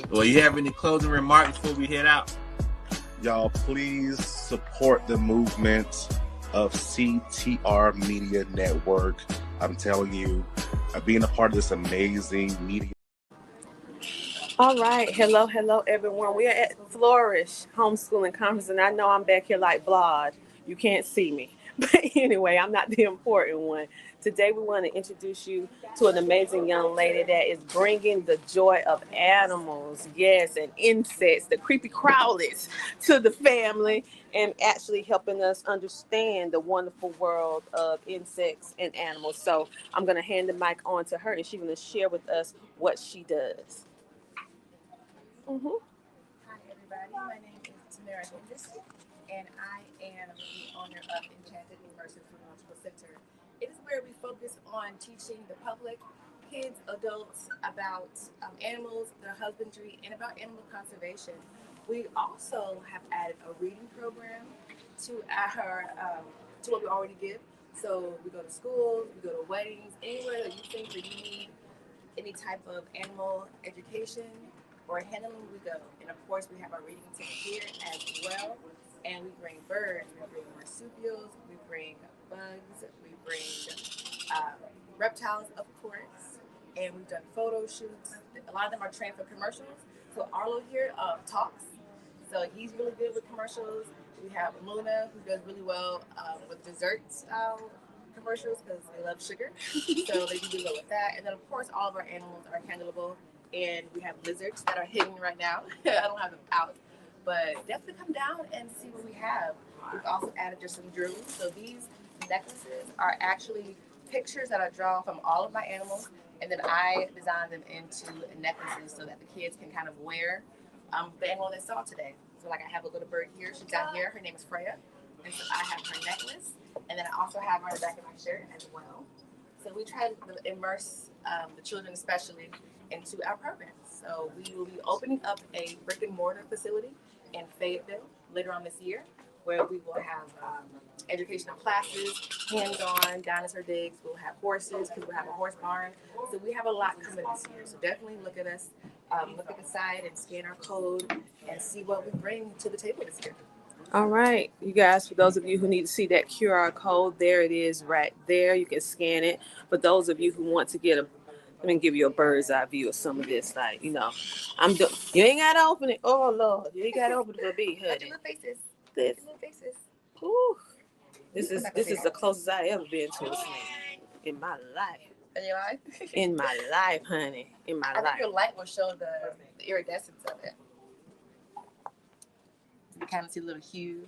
Well, you have any closing remarks before we head out? Y'all, please support the movement of CTR Media Network. I'm telling you, being a part of this amazing media. All right. Hello, everyone. We are at Flourish Homeschooling Conference, and I know I'm back here like Vlad. You can't see me. But anyway, I'm not the important one. Today, we want to introduce you to an amazing young lady that is bringing the joy of animals, yes, and insects, the creepy crawlies, to the family, and actually helping us understand the wonderful world of insects and animals. So I'm going to hand the mic on to her, and she's going to share with us what she does. Hi, everybody. My name is Tamara Hindis, and I am the owner of Enchanted Zoological Center. It is where we focus on teaching the public, kids, adults, about animals, their husbandry, and about animal conservation. We also have added a reading program to to what we already give. So we go to schools, we go to weddings, anywhere that you think that you need any type of animal education or handling, we go. And of course, we have our reading ticket here as well. And we bring birds, we bring marsupials, we bring bugs, we bring reptiles, of course. And we've done photo shoots. A lot of them are trained for commercials. So Arlo here talks. So he's really good with commercials. We have Luna, who does really well with desserts commercials because they love sugar. So they do really well with that. And then, of course, all of our animals are handleable. And we have lizards that are hidden right now. I don't have them out. But definitely come down and see what we have. We've also added just some jewelry. So these necklaces are actually pictures that are drawn from all of my animals. And then I design them into necklaces so that the kids can kind of wear the animal they saw today. So like I have a little bird here. She's down here. Her name is Freya. And so I have her necklace. And then I also have her on the back of my shirt as well. So we try to immerse the children especially into our programs. So we will be opening up a brick and mortar facility in Fayetteville later on this year, where we will have educational classes, hands-on, dinosaur digs. We'll have horses because we'll have a horse barn. So we have a lot coming this year. So definitely look at us, look at the site and scan our code and see what we bring to the table this year. All right, you guys, for those of you who need to see that QR code, there it is right there. You can scan it. For those of you who want to get let me give you a bird's eye view of some of this. Like, you ain't got to open it. Oh, Lord, you ain't got to open it for me, honey. Little faces. This, Little faces. whew, this is the closest I ever been to a snake in my life. In your life? In my life, honey. In my life. I think your light will show the iridescence of it. You kind of see little hues.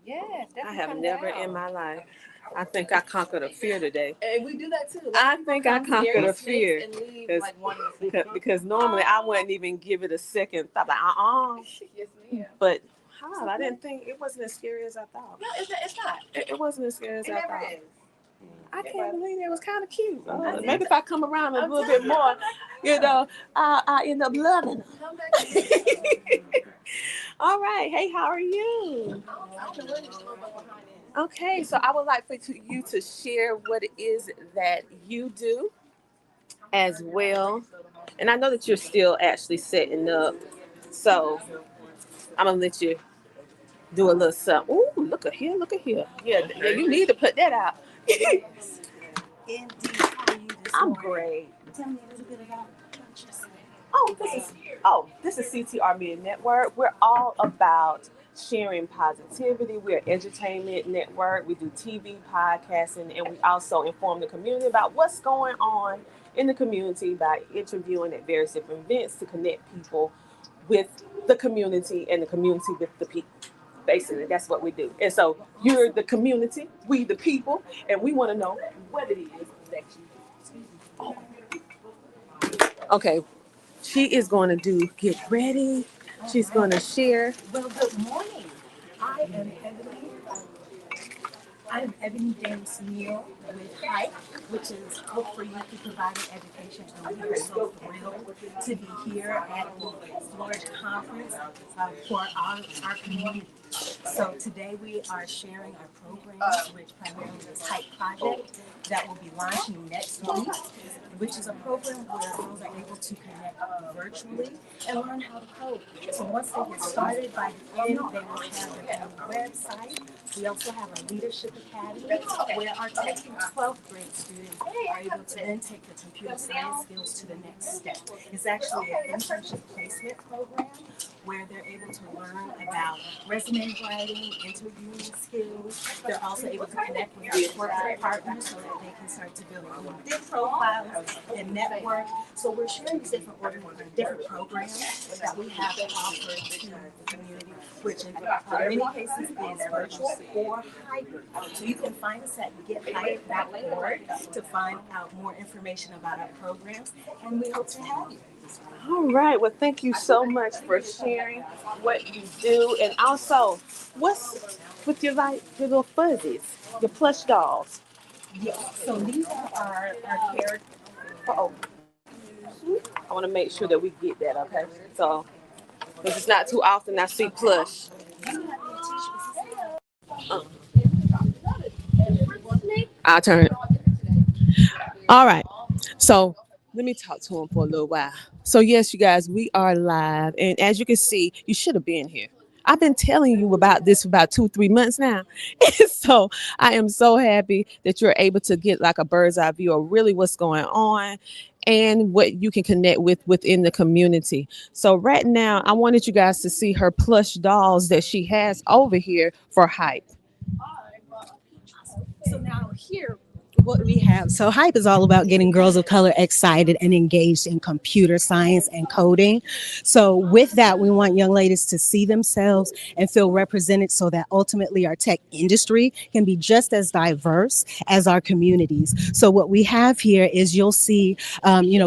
Yeah, definitely. I have never in my life. I think I conquered a fear today. And we do that too. I think I conquered a fear. And leave like one because normally I wouldn't even give it a second thought. Like, Yes, ma'am. But I didn't think it wasn't as scary as I thought. No, it's not. It wasn't as scary as I thought. It never is. I can't believe it. It was kind of cute. Maybe if I come around a little bit more, I end up loving them. Come back. All right. Hey, how are you? Okay, so I would like for you to share what it is that you do as well. And I know that you're still actually setting up. So I'm going to let you do a little something. Ooh, look at here. Yeah, you need to put that out. Indeed. How are you this I'm morning? great. Tell me a little bit about yourself. This is CTR Media Network. We're all about sharing positivity. We're an entertainment network. We do TV, podcasting, and we also inform the community about what's going on in the community by interviewing at various different events to connect people with the community and the community with the people. Basically, that's what we do. And so you're the community, we the people, and we want to know what it is that you do. Okay, she is going to get ready. She's going to share. Well, good morning. I am Ebony James Neal with HIKE, which is Hope for Youth to Provide Education. And we are so thrilled to be here at the Flourish Conference for our community. So today we are sharing our programs, which primarily is Hype Project, that will be launching next week, which is a program where girls are able to connect virtually and learn how to code. So once they get started, by the end, they will have their own website. We also have a leadership academy where our 10th and 12th grade students are able to then take the computer science skills to the next step. It's actually an internship placement program where they're able to learn about resume writing, interviewing skills. They're also able to connect with their corporate partners so that they can start to build LinkedIn profiles and network. So we're sharing these different programs that we have to offer to the community, which in many cases is virtual or hybrid. So you can find us at gethype.org to find out more information about our programs, and we hope to have you. All right. Well, thank you so much for sharing what you do, and also what's with your your little fuzzies, your plush dolls. Yes, so these are our characters. Oh, I want to make sure that we get that. Okay. So, because it's not too often I see plush. Uh, I'll turn it. All right. So let me talk to him for a little while. So yes, you guys, we are live, and as you can see, you should have been here. I've been telling you about this for about 2, 3 months now. So I am so happy that you're able to get like a bird's eye view of really what's going on and what you can connect with within the community. So right now, I wanted you guys to see her plush dolls that she has over here for hype. So now here, what we have. So Hype is all about getting girls of color excited and engaged in computer science and coding. So with that, we want young ladies to see themselves and feel represented so that ultimately our tech industry can be just as diverse as our communities. So what we have here is you'll see,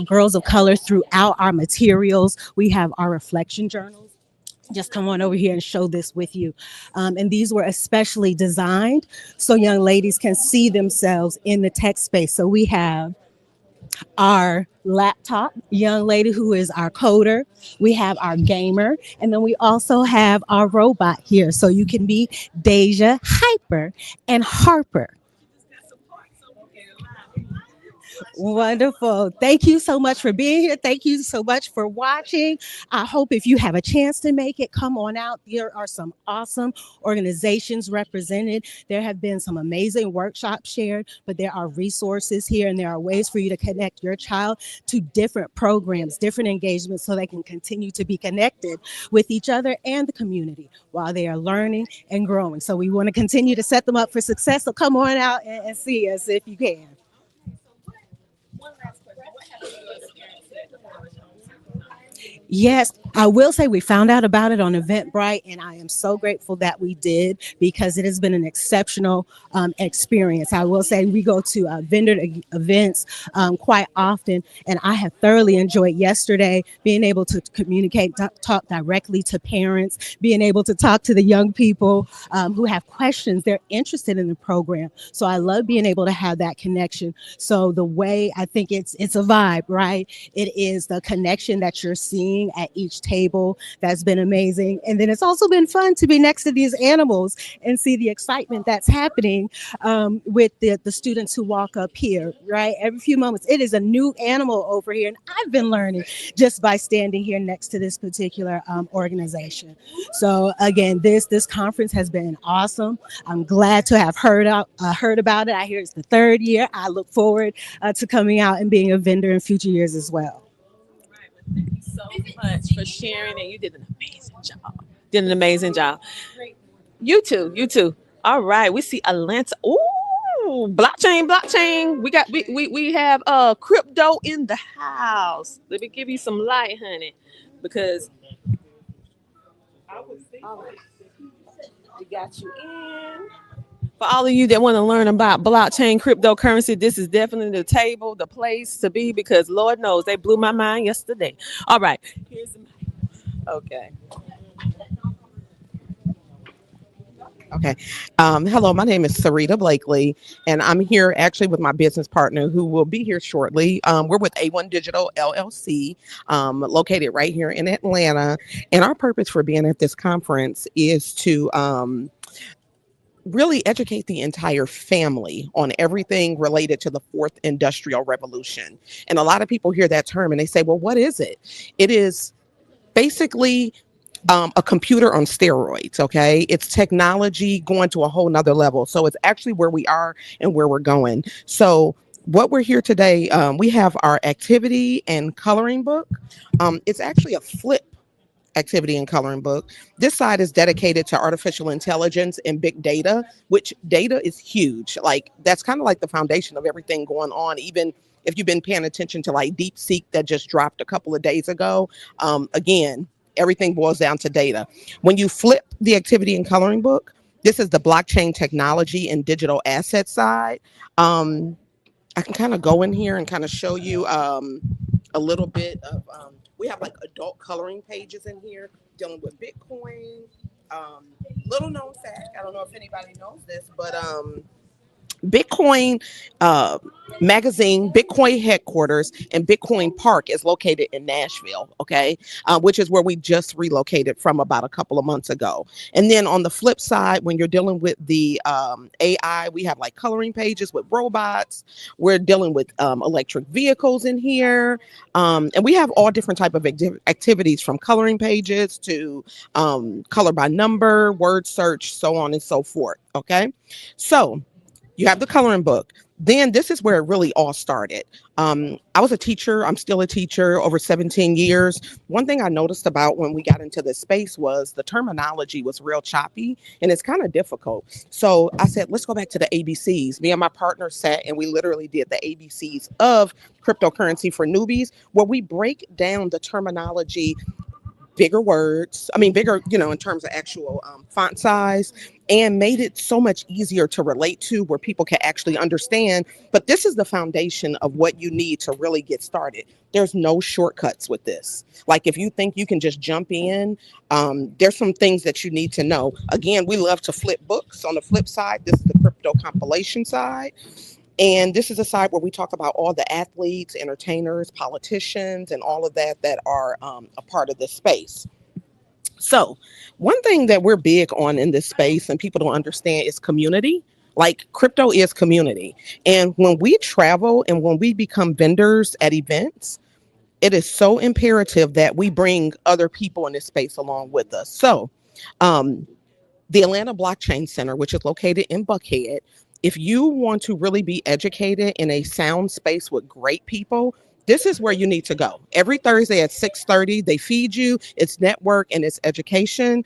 girls of color throughout our materials. We have our reflection journals. Just come on over here and show this with you. And these were especially designed so young ladies can see themselves in the tech space. So we have our laptop young lady who is our coder. We have our gamer, and then we also have our robot here. So you can be Deja, Hyper, and Harper. Wonderful. Thank you so much for being here. Thank you so much for watching. I hope if you have a chance to make it, come on out. There are some awesome organizations represented. There have been some amazing workshops shared, but there are resources here and there are ways for you to connect your child to different programs, different engagements so they can continue to be connected with each other and the community while they are learning and growing. So we want to continue to set them up for success. So come on out and see us if you can. Yes, I will say we found out about it on Eventbrite, and I am so grateful that we did because it has been an exceptional experience. I will say we go to vendor events quite often, and I have thoroughly enjoyed yesterday being able to communicate, talk directly to parents, being able to talk to the young people who have questions. They're interested in the program, so I love being able to have that connection. So the way I think it's a vibe, right? It is the connection that you're seeing at each table that's been amazing. And then it's also been fun to be next to these animals and see the excitement that's happening with the students who walk up here, right? Every few moments, it is a new animal over here. And I've been learning just by standing here next to this particular organization. So again, this conference has been awesome. I'm glad to have heard about it. I hear it's the third year. I look forward to coming out and being a vendor in future years as well. Thank you so much for sharing, and you did an amazing job. Did an amazing job. You too. You too. All right. We see Atlanta. Ooh, blockchain, blockchain. We have crypto in the house. Let me give you some light, honey, because all right, we got you in. For all of you that want to learn about blockchain cryptocurrency, this is definitely the table, the place to be because Lord knows they blew my mind yesterday. All right. Okay. Okay. Hello, my name is Sarita Blakely, and I'm here actually with my business partner who will be here shortly. We're with A1 Digital LLC, located right here in Atlanta. And our purpose for being at this conference is to really educate the entire family on everything related to the fourth industrial revolution. And a lot of people hear that term and they say, well, what is it? It is basically a computer on steroids. Okay, it's technology going to a whole nother level. So it's actually where we are and where we're going. So what we're here today, we have our activity and coloring book. It's actually a flip activity and coloring book. This side is dedicated to artificial intelligence and big data, which data is huge. Like that's kind of like the foundation of everything going on. Even if you've been paying attention to like DeepSeek that just dropped a couple of days ago, again, everything boils down to data. When you flip the activity and coloring book, this is the blockchain technology and digital asset side. Um, I can kind of go in here and kind of show you a little bit of, we have like adult coloring pages in here dealing with Bitcoin. Little known fact, I don't know if anybody knows this, but Bitcoin uh, magazine, Bitcoin headquarters, and Bitcoin Park is located in Nashville, okay, which is where we just relocated from about a couple of months ago. And then on the flip side, when you're dealing with the AI, we have like coloring pages with robots. We're dealing with electric vehicles in here, and we have all different type of activities from coloring pages to color by number, word search, so on and so forth. Okay, so you have the coloring book. Then this is where it really all started. I was a teacher. I'm still a teacher over 17 years. One thing I noticed about when we got into this space was the terminology was real choppy and it's kind of difficult. So I said, let's go back to the ABCs. Me and my partner sat and we literally did the ABCs of cryptocurrency for newbies, where we break down the terminology, bigger words. I mean, bigger, in terms of actual font size, and made it so much easier to relate to where people can actually understand. But this is the foundation of what you need to really get started. There's no shortcuts with this. Like if you think you can just jump in, there's some things that you need to know. Again, we love to flip books. On the flip side, this is the crypto compilation side. And this is a side where we talk about all the athletes, entertainers, politicians, and all of that that are a part of this space. So, one thing that we're big on in this space and people don't understand is community. Like crypto is community. And when we travel and when we become vendors at events, it is so imperative that we bring other people in this space along with us. So, um, the Atlanta Blockchain Center, which is located in Buckhead, if you want to really be educated in a sound space with great people, this is where you need to go. Every Thursday at 6:30, they feed you. It's network and it's education.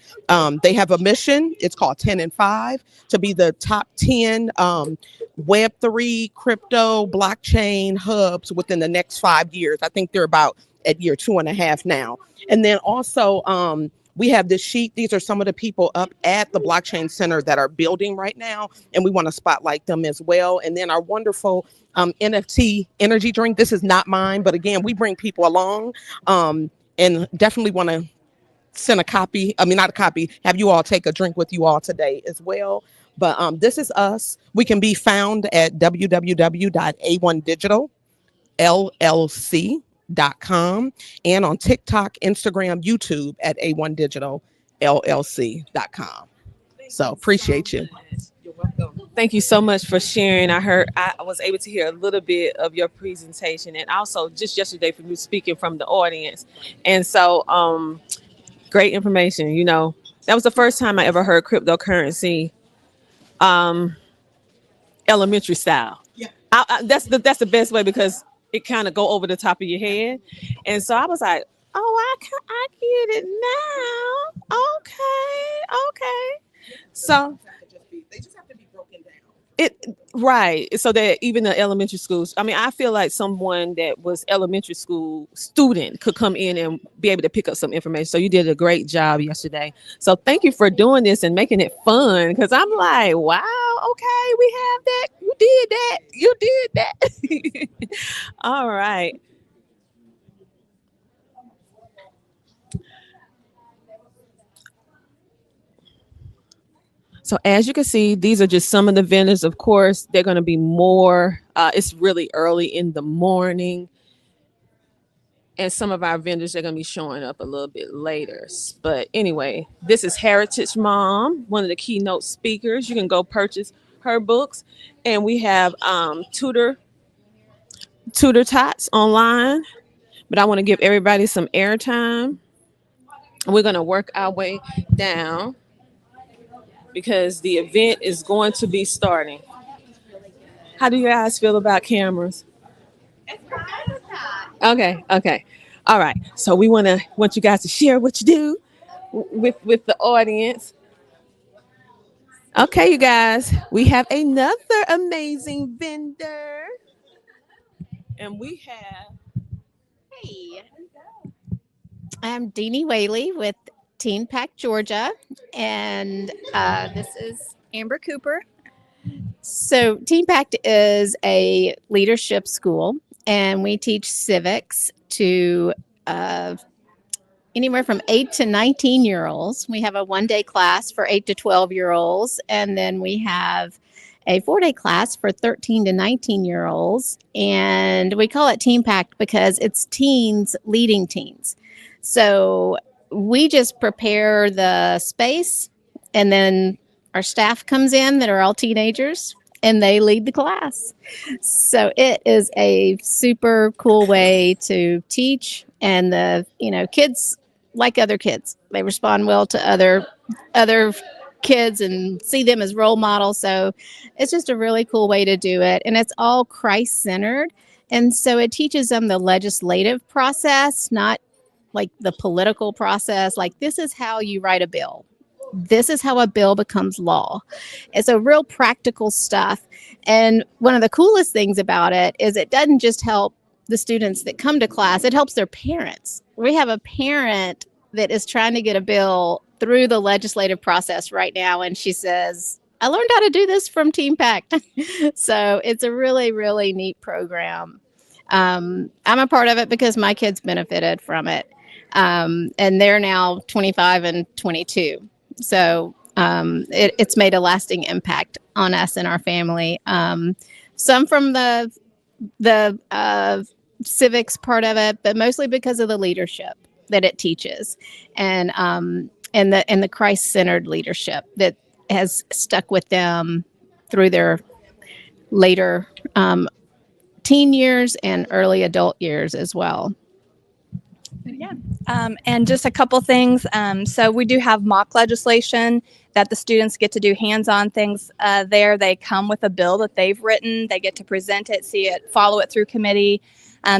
They have a mission. It's called 10 and 5 to be the top 10 Web3 crypto blockchain hubs within the next 5 years. I think they're about at year 2.5 now. And then also, we have this sheet. These are some of the people up at the blockchain center that are building right now, and we want to spotlight them as well. And then our wonderful NFT energy drink. This is not mine, but again, we bring people along, and definitely want to send a copy. I mean, not a copy. Have you all take a drink with you all today as well. But this is us. We can be found at www.a1digital llc.com and on TikTok, Instagram, YouTube at A1Digital LLC.com. So appreciate you. You're welcome. Thank you so much for sharing. I was able to hear a little bit of your presentation and also just yesterday from you speaking from the audience. And so great information. That was the first time I ever heard cryptocurrency um elementary style. Yeah. That's the best way because it kind of go over the top of your head, and so I was like, oh, I get it now. Okay, okay. So They just have to be broken down. it right so that even the elementary schools. I mean, I feel like someone that was elementary school student could come in and be able to pick up some information. So you did a great job yesterday. So thank you for doing this and making it fun because I'm like, wow, okay, we have that. You did that. You did that. All right. So as you can see, these are just some of the vendors. Of course, they're going to be more. It's really early in the morning. And some of our vendors are going to be showing up a little bit later. But anyway, this is Heritage Mom, one of the keynote speakers. You can go purchase her books. And we have tutor tots online. But I want to give everybody some airtime. We're going to work our way down because the event is going to be starting. How do you guys feel about cameras? Okay, okay. All right. So we want you guys to share what you do with the audience. Okay, you guys, we have another amazing vendor. And we have Hey, I'm Deanie Whaley with TeenPact Georgia, and this is Amber Cooper. So, TeenPact is a leadership school, and we teach civics to anywhere from 8 to 19-year-olds. We have a one-day class for 8 to 12-year-olds, and then we have a 4-day class for 13 to 19-year-olds. And we call it TeenPact because it's teens leading teens. So we just prepare the space, and then our staff comes in that are all teenagers, and they lead the class. So it is a super cool way to teach, and the kids like other kids. They respond well to other kids and see them as role models. So it's just a really cool way to do it, and it's all Christ-centered. And so it teaches them the legislative process, not like the political process. Like, this is how you write a bill. This is how a bill becomes law. It's a real practical stuff. And one of the coolest things about it is it doesn't just help the students that come to class, it helps their parents. We have a parent that is trying to get a bill through the legislative process right now. And she says, I learned how to do this from TeenPact. So it's a really, really neat program. I'm a part of it because my kids benefited from it. And they're now 25 and 22. So it's made a lasting impact on us and our family. Some from the civics part of it, but mostly because of the leadership that it teaches, and the Christ-centered leadership that has stuck with them through their later teen years and early adult years as well. Yeah. And just a couple things. So we do have mock legislation that the students get to do hands-on things there. They come with a bill that they've written. They get to present it, see it, follow it through committee.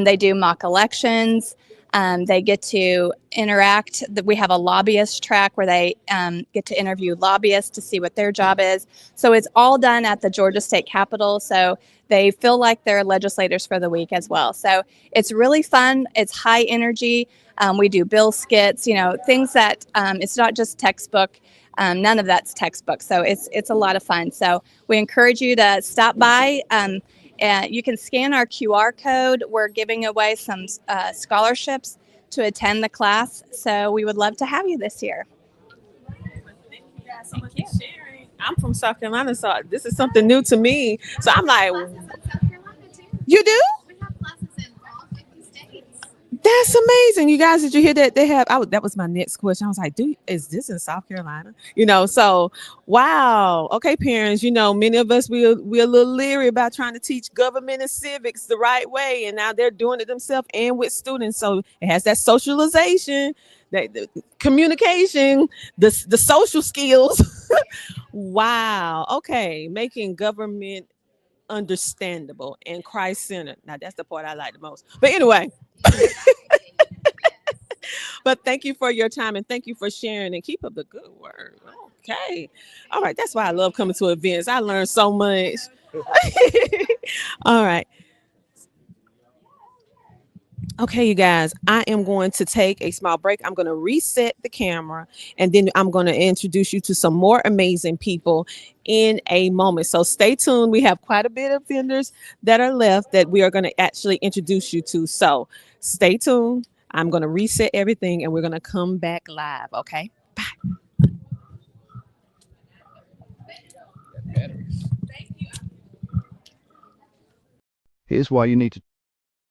They do mock elections. They get to interact. We have a lobbyist track where they get to interview lobbyists to see what their job is. So it's all done at the Georgia State Capitol. So they feel like they're legislators for the week as well. So it's really fun. It's high energy. We do bill skits, things that it's not just textbook. None of that's textbook. So it's a lot of fun. So we encourage you to stop by. You can scan our QR code. We're giving away some scholarships to attend the class. So we would love to have you this year. Thank you. I'm from South Carolina, so this is something new to me. So I'm like, you do? We have classes in all 50 states. That's amazing. You guys, did you hear that? That was my next question. I was like, is this in South Carolina? So wow. Okay, parents, many of us, we're a little leery about trying to teach government and civics the right way. And now they're doing it themselves and with students. So it has that socialization, the communication, the social skills. Wow. Okay. Making government understandable and Christ-centered. Now that's the part I like the most. But anyway. But thank you for your time and thank you for sharing and keep up the good work. Okay. All right. That's why I love coming to events. I learned so much. All right. Okay, you guys, I am going to take a small break. I'm going to reset the camera and then I'm going to introduce you to some more amazing people in a moment. So stay tuned. We have quite a bit of vendors that are left that we are going to actually introduce you to. So stay tuned. I'm going to reset everything and we're going to come back live. Okay, bye. Here's why you need to